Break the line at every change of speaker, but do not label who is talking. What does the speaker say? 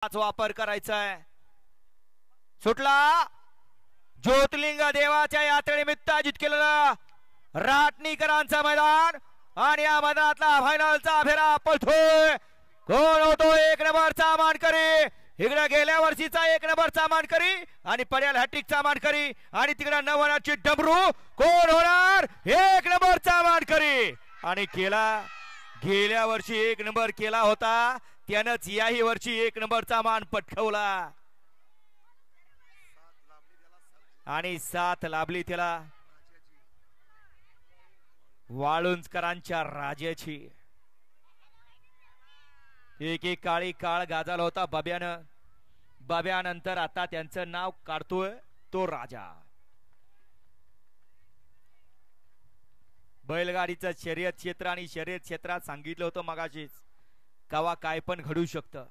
वापर करायचा आहे। सुटला ज्योतिर्लिंग देवाच्या यात्रेनिमित्त आयोजित केलेला राटणीकरांचा मैदान आणि या मैदानातला फायनलचा फेरा पळतोय। कोण होतो एक नंबरचा मानकरी? इकडे गेल्या वर्षीचा एक नंबरचा मानकरी आणि पड्याल हॅट्रिकचा मानकरी आणि तिकडे नवनाची डमरू कोण होणार एक नंबरचा मानकरी? आणि केला गेल्या वर्षी एक नंबर केला होता त्यानंच याही वर्षी एक नंबरचा मान पटकावला आणि साथ लाभली त्याला वाळुंजकरांच्या राजाची। एक काळी काळ गाजला होता बाब्यानं, बाब्यानंतर आता त्यांचं नाव काढतोय तो राजा। बैलगाडीचं शर्यत क्षेत्र आणि शर्यत क्षेत्रात सांगितलं होतं मगाशीच कवा काय पण घडू शकतं।